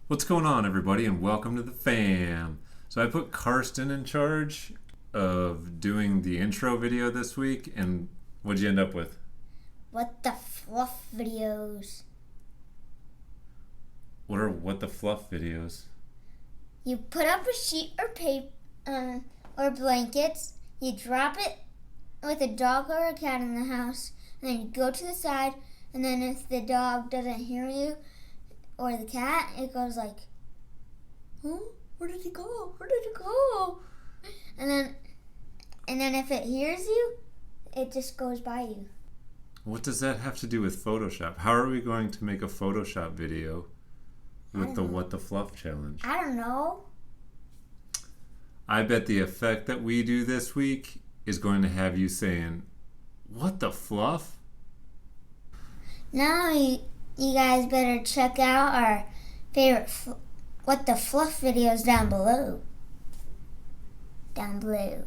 What's going on, everybody, and welcome to the fam. So I put Karsten in charge of doing the intro video this week, and what'd you end up with? What the Fluff videos? What are What the Fluff videos? You put up a sheet or paper or blankets, you drop it with a dog or a cat in the house, and then you go to the side, and then if the dog doesn't hear you or the cat, it goes like, huh? Where did he go? Where did he go? And then if it hears you, it just goes by you. What does that have to do with Photoshop? How are we going to make a Photoshop video with the What the Fluff challenge? I don't know. I bet the effect that we do this week is going to have you saying, "What the Fluff?" Now you guys better check out our favorite What the Fluff videos down below. Down below.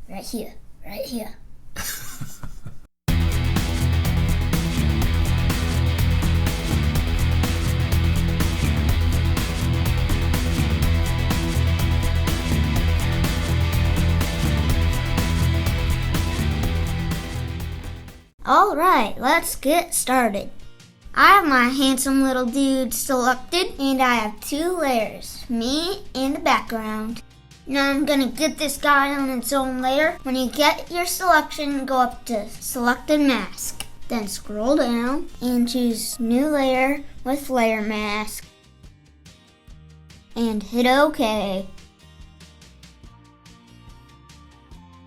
Right here. Right here. Alright, let's get started. I have my handsome little dude selected, and I have two layers, me and the background. Now I'm gonna get this guy on its own layer. When you get your selection, go up to Selected Mask. Then scroll down and choose New Layer with Layer Mask. And hit OK.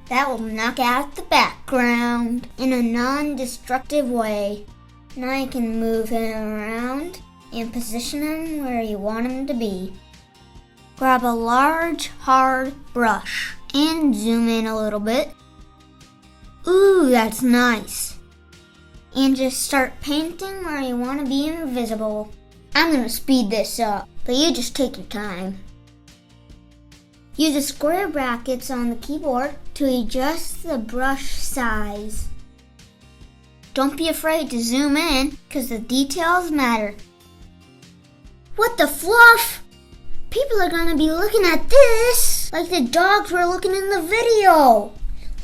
That will knock out the background in a non-destructive way. Now you can move him around and position him where you want him to be. Grab a large, hard brush and zoom in a little bit. Ooh, that's nice. And just start painting where you want to be invisible. I'm going to speed this up, but you just take your time. Use the square brackets on the keyboard to adjust the brush size. Don't be afraid to zoom in, because the details matter. What the fluff? People are going to be looking at this like the dogs were looking in the video.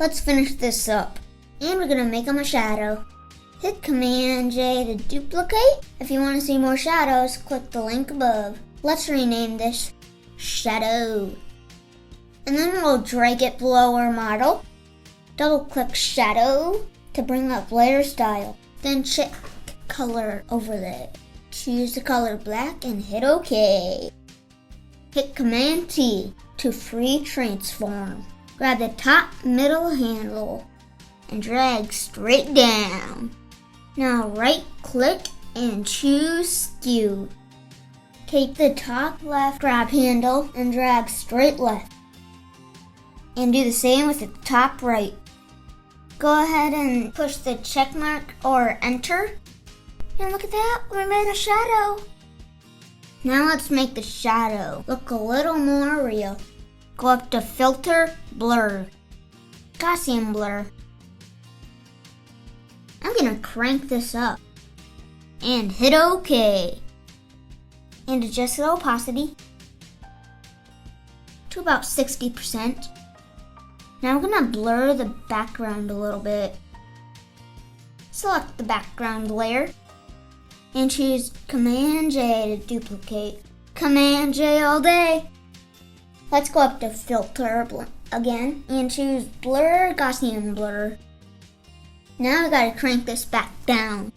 Let's finish this up. And we're going to make them a shadow. Hit Command J to duplicate. If you want to see more shadows, click the link above. Let's rename this Shadow. And then we'll drag it below our model. Double click Shadow to bring up layer style. Then check color over there. Choose the color black and hit OK. Hit Command T to free transform. Grab the top middle handle and drag straight down. Now right click and choose skew. Take the top left grab handle and drag straight left. And do the same with the top right. Go ahead and push the check mark or enter. And look at that, we made a shadow. Now let's make the shadow look a little more real. Go up to Filter, Blur, Gaussian Blur. I'm gonna crank this up and hit OK. And adjust the opacity to about 60%. Now we're going to blur the background a little bit. Select the background layer and choose Command J to duplicate. Command J all day. Let's go up to Filter again and choose Blur, Gaussian Blur. Now we got to crank this back down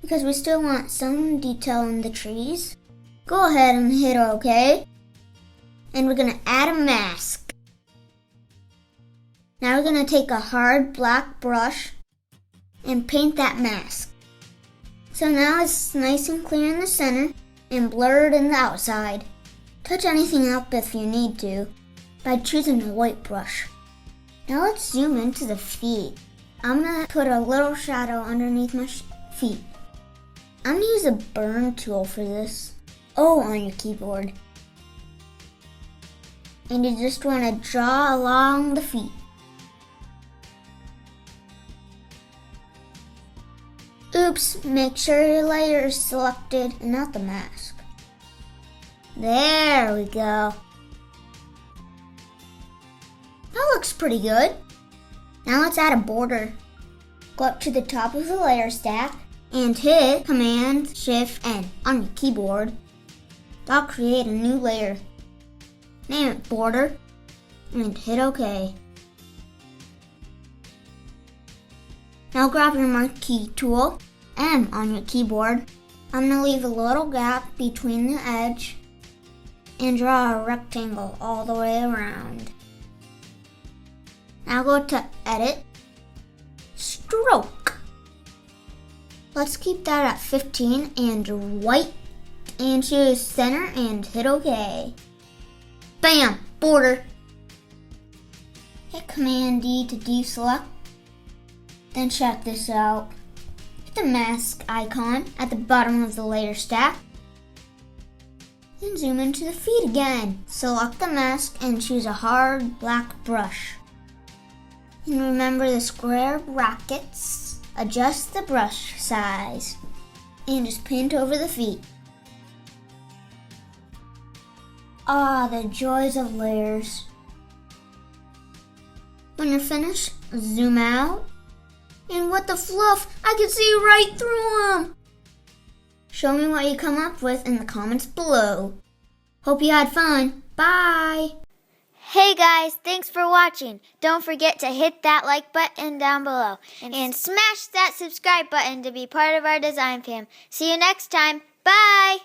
because we still want some detail in the trees. Go ahead and hit OK. And we're going to add a mask. Now we're going to take a hard black brush and paint that mask. So now it's nice and clear in the center and blurred in the outside. Touch anything up if you need to by choosing a white brush. Now let's zoom into the feet. I'm going to put a little shadow underneath my feet. I'm going to use a burn tool for this. O on your keyboard. And you just want to draw along the feet. Oops, make sure your layer is selected and not the mask. There we go. That looks pretty good. Now let's add a border. Go up to the top of the layer stack and hit Command Shift N on your keyboard. That'll create a new layer. Name it border and hit OK. Now grab your marquee tool, M on your keyboard. I'm going to leave a little gap between the edge and draw a rectangle all the way around. Now go to Edit, Stroke. Let's keep that at 15 and white, and choose center and hit OK. Bam! Border. Hit Command D to deselect. Then check this out. Hit the mask icon at the bottom of the layer stack. Then zoom into the feet again. Select the mask and choose a hard black brush. And remember the square brackets. Adjust the brush size and just paint over the feet. Ah, the joys of layers. When you're finished, zoom out. And what the fluff, I can see right through them. Show me what you come up with in the comments below. Hope you had fun. Bye. Hey guys, thanks for watching. Don't forget to hit that like button down below and smash that subscribe button to be part of our design fam. See you next time. Bye!